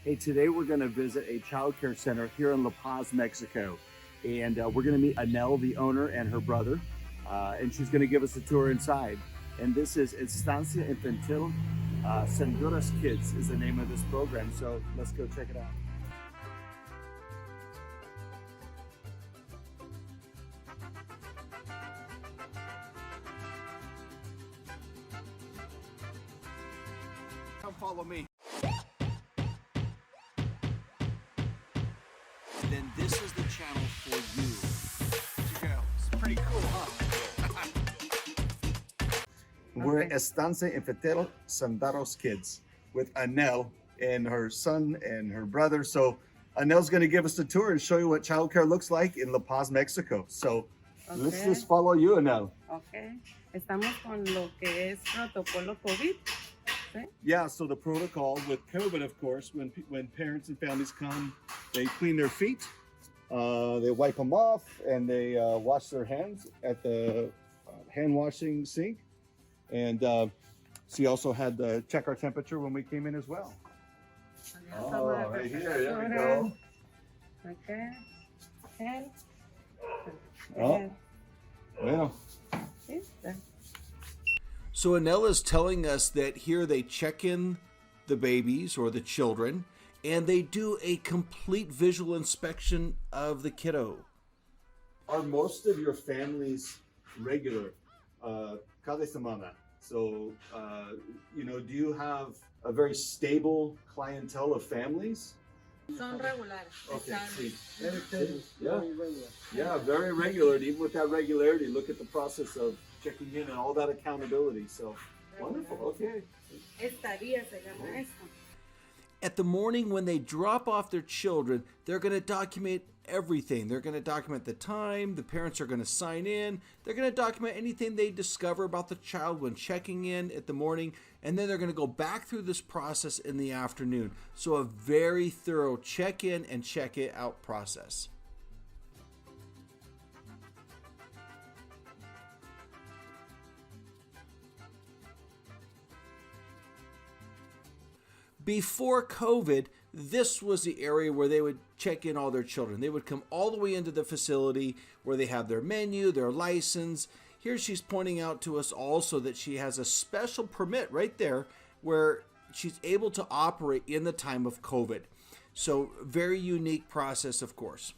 Hey, today we're going to visit a child care center here in La Paz, Mexico. And we're going to meet Analle, the owner, and her brother. And she's going to give us a tour inside. And this is Estancia Infantil Sendoeros Kids is the name of this program. So let's go check it out. Come follow me. Then this is the channel for you. It's pretty cool, huh? We're at Estancia Infantil Sendoeros Kids with Analle and her son and her brother. So Analle's going to give us a tour and show you what childcare looks like in La Paz, Mexico. So let's just follow you, Analle. Okay. Estamos con lo que es protocolo COVID. ¿Sí? Yeah, so the protocol with COVID, of course, when parents and families come, they clean their feet, they wipe them off, and they wash their hands at the hand washing sink. And she also had to check our temperature when we came in as well. Oh, right here, there we go. Okay. And, oh, well. Listo. So Analle is telling us that here they check in the babies or the children, and they do a complete visual inspection of the kiddo. Are most of your families regular? Cada semana. So, do you have a very stable clientele of families? Son regulares. Okay, see. Yeah, very regular. And even with that regularity, look at the process of checking in and all that accountability. So, wonderful. Okay. Estaría se llama esto. At the morning when they drop off their children, they're going to document everything. They're going to document the time, the parents are going to sign in, they're going to document anything they discover about the child when checking in at the morning, and then they're going to go back through this process in the afternoon. So a very thorough check-in and check-it-out process. Before COVID, this was the area where they would check in all their children. They would come all the way into the facility where they have their menu, their license. Here she's pointing out to us also that she has a special permit right there where she's able to operate in the time of COVID. So very unique process, of course.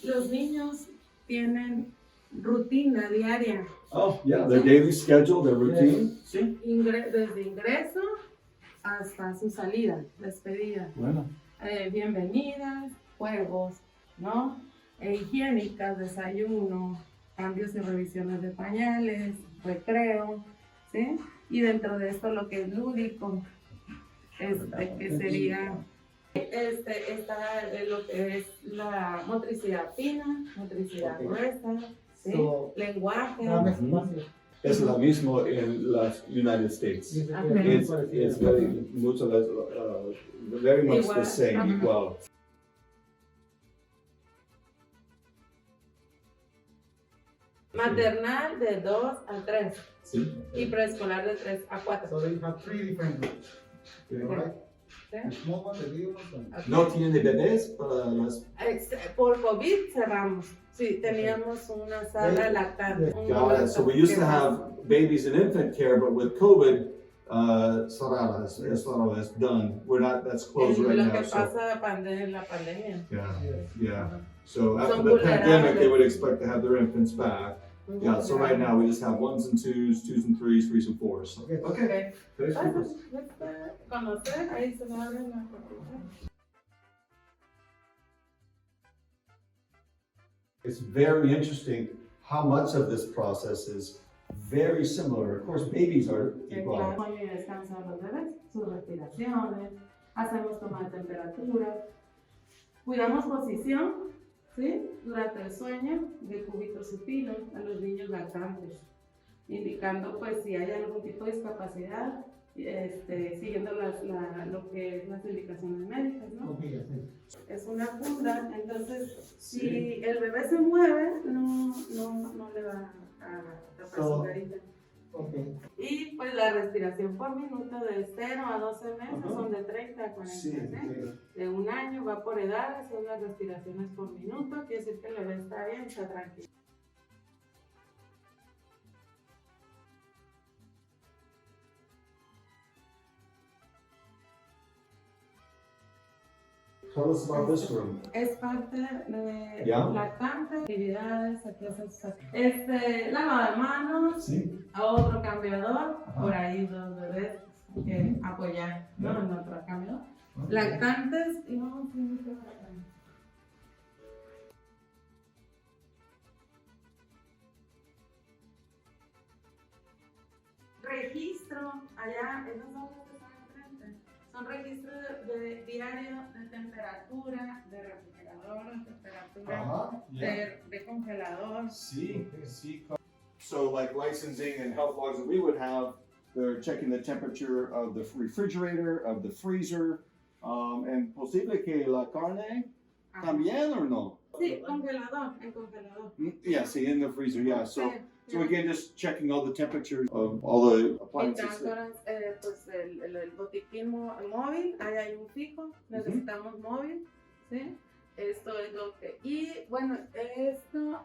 Los niños tienen rutina diaria. Oh, yeah, their daily schedule, their routine. Sí. Desde ingreso hasta su salida, despedida. Bueno. Bienvenidas, juegos, ¿no? Higiénicas, desayuno, cambios y revisiones de pañales, recreo, ¿sí? Y dentro de esto lo que es lúdico, que sería está lo que es la motricidad fina, motricidad gruesa, ¿sí? Lenguaje. Es lo mismo en los United States. Okay. It's very much the same. Igual. Maternal de 2 a 3 Sí. y preescolar de 3 a 4. So they have 3 different groups. Right? ¿Sí? The small one, the medium one, and ¿No tienen de bebés para las? Por COVID cerramos. Sí, teníamos una sala lactante. Got it. So we used to have babies in infant care, but with COVID, cerrada, es done. We're not. That's closed right Lo now. que So, pasa en la pandemia. yeah. So after the pandemic, they would expect to have their infants back. Yeah. So right now we just have 1s and 2s, 2s and 3s, 3s and 4s. Okay. Conocer, ahí se me abren las puertas. It's very interesting how much of this process is very similar. Of course, babies are equal. Descansan los bebés, sus respiraciones, hacemos toma de temperatura, cuidamos posición, ¿sí? Durante el sueño de cúbito supino a los niños lactantes, indicando pues si hay algún tipo de discapacidad, siguiendo lo que es las indicaciones médicas, ¿no? Es una funda, entonces si el bebé se mueve, no le va a capacitar. Okay. Y pues la respiración por minuto de 0 a 12 meses son de 30 a 40. Sí, sí. De 1 año va por edades, son las respiraciones por minuto, quiere decir que el bebé está bien, está tranquilo. Tell us about this room. Es parte de Ya. lactante, actividades, aquí haces lavado de manos, Sí. otro cambiador, Ajá. por ahí dos bebés que apoyar, ¿no? Ya. En otro cambiador. Ok. Lactantes y vamos a ir por acá. Registro, allá, esos son los que están enfrente. Son registros de diario de temperatura, de refrigerador, de temperatura, de congelador. See, see. So, like licensing and health logs that we would have, they're checking the temperature of the refrigerator, of the freezer, and posible que la carne Ajá. también or no? Sí, congelador, en congelador. Yeah, see, in the freezer, yeah. So, Sí, so sí. again, just checking all the temperatures of all the Y appliances. pues el botiquín móvil, ahí hay un fijo, necesitamos móvil, ¿sí? Esto es lo que... Y bueno, esto,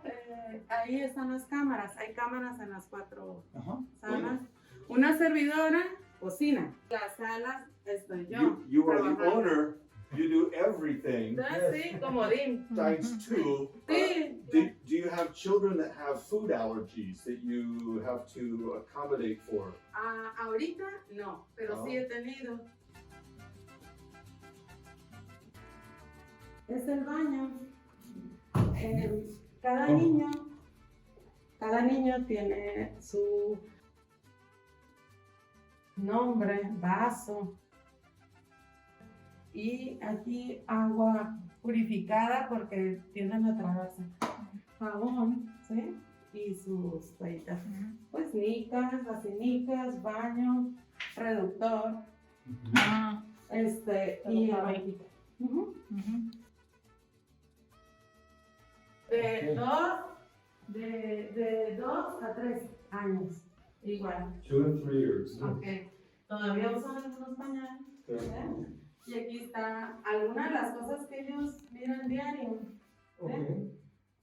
ahí están las cámaras, hay cámaras en las 4 Uh-huh. salas. Una servidora, cocina. Las salas, estoy yo. You are the trabajando. owner, you do everything Sí, comodín. times 2. Sí. Do you have children that have food allergies that you have to accommodate for? Ahorita no, pero sí he tenido. Es el baño. Cada niño tiene su nombre, vaso. Y aquí agua purificada porque tienden a tragarse. Jabón, ¿sí? Y sus toallitas. Pues nicas, vacinicas, baño, reductor. Y abejita. De 2 a 3 años, igual. 2 and 3 years. Ok. Todavía usan algunos pañales. ¿Sí? Y aquí está algunas de las cosas que ellos miran diario. Okay.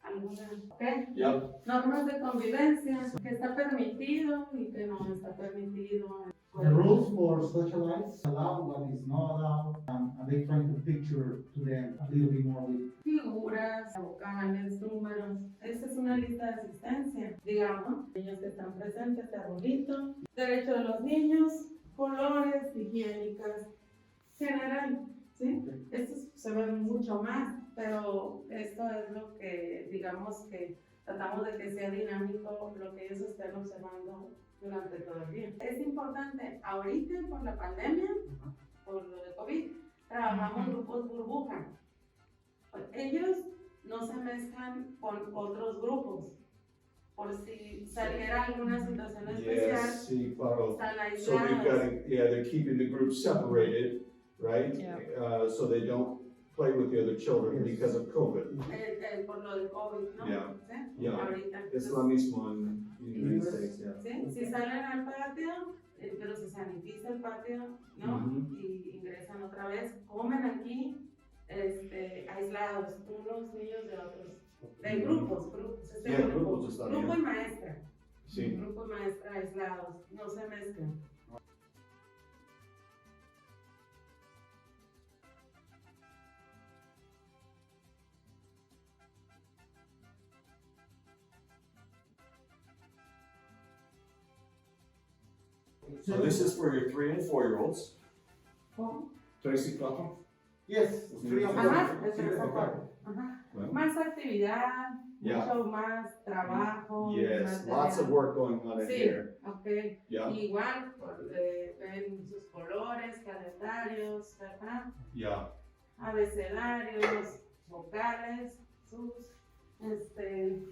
Algunas. ¿Ok? Yep. Normas de convivencia, que está permitido y que no está permitido. The rules for socialize, allow what is not allowed, and they trying to picture to them a little bit more with Figuras, vocales, números. Esta es una lista de asistencia. Digamos, niños que están presentes, este arbolito. Derecho de los niños, colores, higiénicas, general. ¿Sí? Esto se ve mucho más, pero esto es lo que, digamos que tratamos de que sea dinámico, lo que ellos estén observando durante todo el día. Es importante, ahorita por la pandemia, por lo de COVID, trabajamos grupos burbuja. Ellos no se mezclan con otros grupos, por si saliera alguna situación especial, Yes, sí, claro. están So we've got, aislados. they're keeping the groups separated, right? Yeah. So they don't play with the other children because of COVID. Por lo del COVID, ¿no? Yeah. ¿Sí? Yeah. Ahorita. Es lo mismo en United States, yeah. ¿Sí? Si salen al patio, pero se sanitiza el patio, ¿no? Ujú. Y ingresan otra vez, comen aquí, aislados, unos niños de otros. De grupos, Yeah, grupos está grupo bien. y maestra. Sí. Grupo y maestra aislados, no se mezclan. So this is for your 3 and 4-year-olds. ¿Cómo? 3 y 4. yes, 3 and 4. Ajá, de 3 a 4. Ajá. Bueno. Más actividad, Yeah. mucho más trabajo. Yes, más lots of tarea. work going on in Sí, here. ok. Yeah, Igual, ven sus colores, calendarios, ¿verdad? yeah. Abecedarios, vocales, sus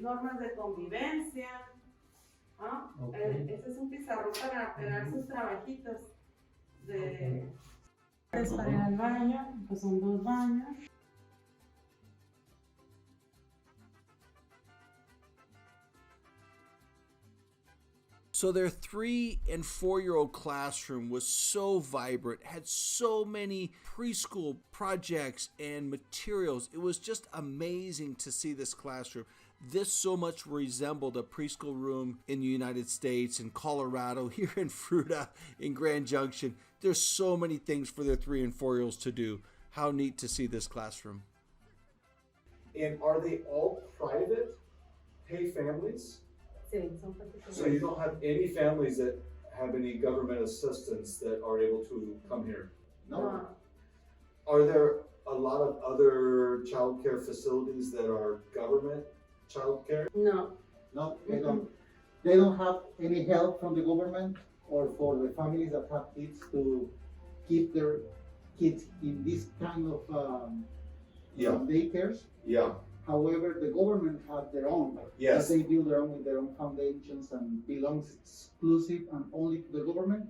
normas de convivencia. ¿No? Ok. Este es un pizarrón para pegar sus trabajitos. Es para ir al baño, pues son 2 baños. So their 3 and 4-year-old classroom was so vibrant, had so many preschool projects and materials. It was just amazing to see this classroom. This so much resembled a preschool room in the United States, in Colorado, here in Fruta, in Grand Junction. There's so many things for their 3 and 4-year-olds to do. How neat to see this classroom. And are they all private pay families? Sí, son particulares. So you don't have any families that have any government assistance that are able to come here? No. Are there a lot of other childcare facilities that are government childcare? No. No, they don't. They don't have any help from the government or for the families that have kids to keep their kids in this kind of daycares. Yeah. However, the government have their own. Yes. That they build their own with their own foundations and belongs exclusive and only to the government,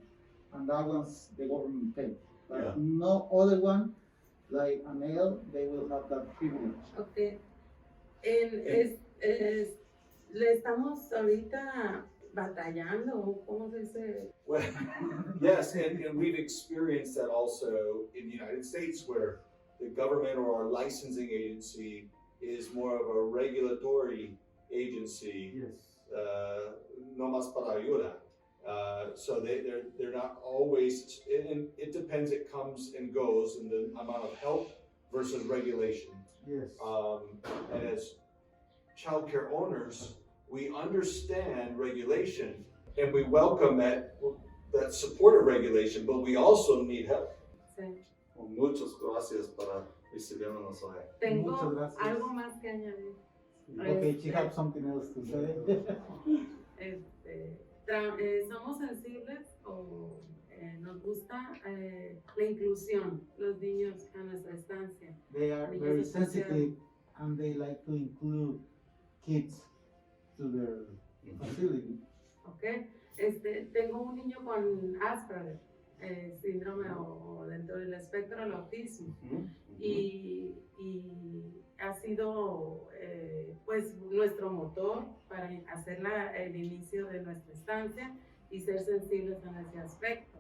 and that one's the government pay. But Yeah. no other one, like Analle, they will have that privilege. Ok. Le estamos ahorita batallando, ¿cómo se dice? Well, yes, and we've experienced that also in the United States, where the government or our licensing agency is more of a regulatory agency, Yes. no más para ayuda. So they're not always, and it depends, it comes and goes in the amount of help versus regulation. Yes. And as childcare owners, we understand regulation and we welcome that support of regulation, but we also need help. Sí. Muchas gracias para recibirnos hoy. Tengo Muchas gracias. algo más que añadir. Okay, she has something else to say. Somos sensibles o nos gusta la inclusión, los niños a nuestra estancia. They are Niños very especiales. sensitive and they like to include kids to their facility. Okay. Tengo un niño con Asperger, síndrome o dentro del espectro del autismo. Y ha sido pues nuestro motor para hacer el inicio de nuestra estancia y ser sensibles en ese aspecto.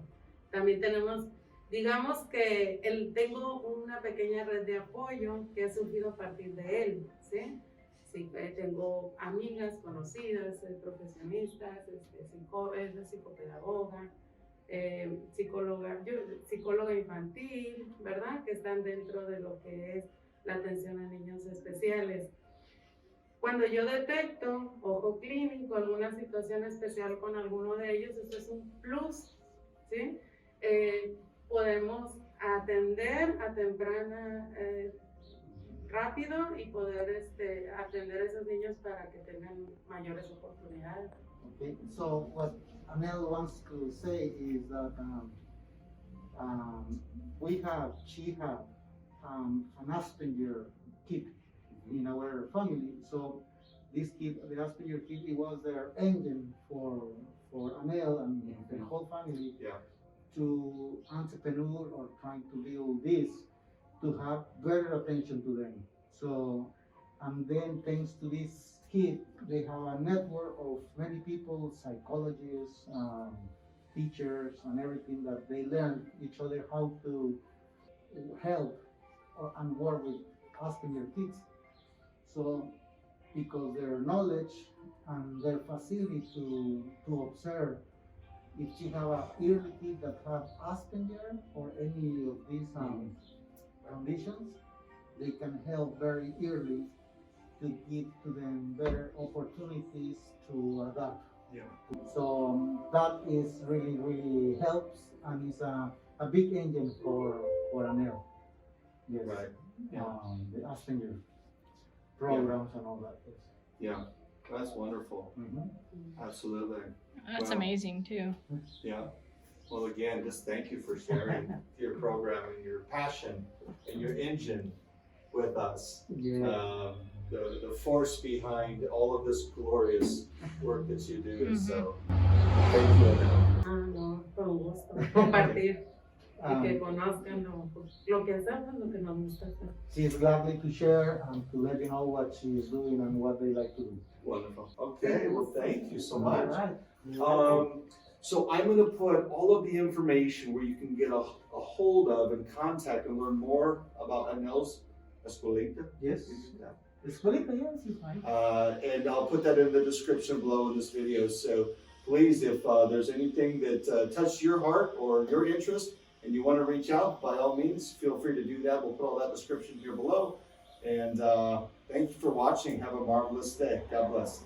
También tenemos, digamos que tengo una pequeña red de apoyo que ha surgido a partir de él, ¿sí? Sí, tengo amigas conocidas, profesionistas, psicopedagoga, psicóloga infantil, ¿verdad? Que están dentro de lo que es la atención a niños especiales. Cuando yo detecto, ojo clínico, alguna situación especial con alguno de ellos, esto es un plus, ¿sí? Podemos atender a temprana, rápido y poder atender a esos niños para que tengan mayores oportunidades. Okay, so what Analle wants to say is that she had an Asperger kid in our family. So this kid, the Asperger kid, it was their engine for Analle and the whole family to entrepreneur or trying to build this, to have better attention to them. So, and then thanks to this kid, they have a network of many people, psychologists, teachers, and everything that they learn each other how to help and work with Asperger kids. So, because their knowledge and their facility to observe if you have an early kid that have Asperger or any of these conditions, they can help very early to give to them better opportunities to adapt. Yeah. So that is really helps and is a big engine for Analle. Yes. Right. Yeah. The Asperger programs and all that. Yes. Yeah. That's wonderful. Absolutely. That's Wow. amazing too. Yeah. Well, again, just thank you for sharing your program and your passion and your engine with us. Yeah. The force behind all of this glorious work that you do. So, thank you, Analle. No, con gusto. Compartir y que conozcan lo que hacemos, lo que nos gusta hacer. She is gladly to share and to let you know what she is doing and what they like to do. Wonderful. Okay, well, thank you so much. All right. So I'm going to put all of the information where you can get a hold of and contact and learn more about Analle's Escuelita. Yes. Escuelita, yes, it's fine. And I'll put that in the description below in this video. So please, if there's anything that touched your heart or your interest and you want to reach out, by all means, feel free to do that. We'll put all that description here below. And thank you for watching. Have a marvelous day. God bless.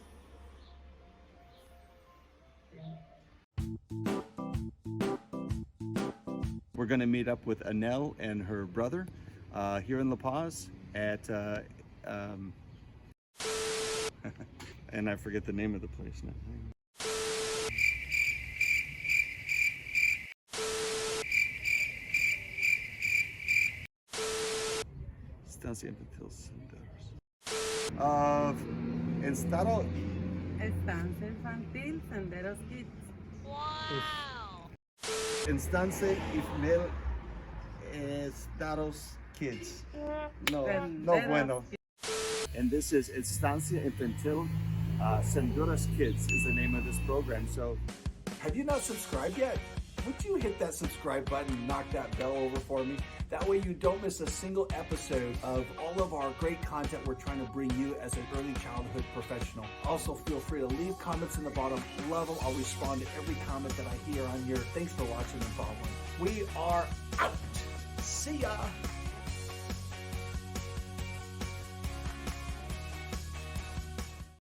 We're going to meet up with Analle and her brother here in La Paz at, and I forget the name of the place now. Estancia Infantil Sendoeros Estancia Infantil Sendoeros Kids. Estancia Infantil Sendoeros Kids. No, bueno. And this is Estancia Infantil Sendoeros Kids is the name of this program. So, Have you not subscribed yet? Would you hit that subscribe button and knock that bell over for me? That way you don't miss a single episode of all of our great content we're trying to bring you as an early childhood professional. Also, feel free to leave comments in the bottom. Love them. I'll respond to every comment that I hear on here. Thanks for watching and following. We are out. See ya.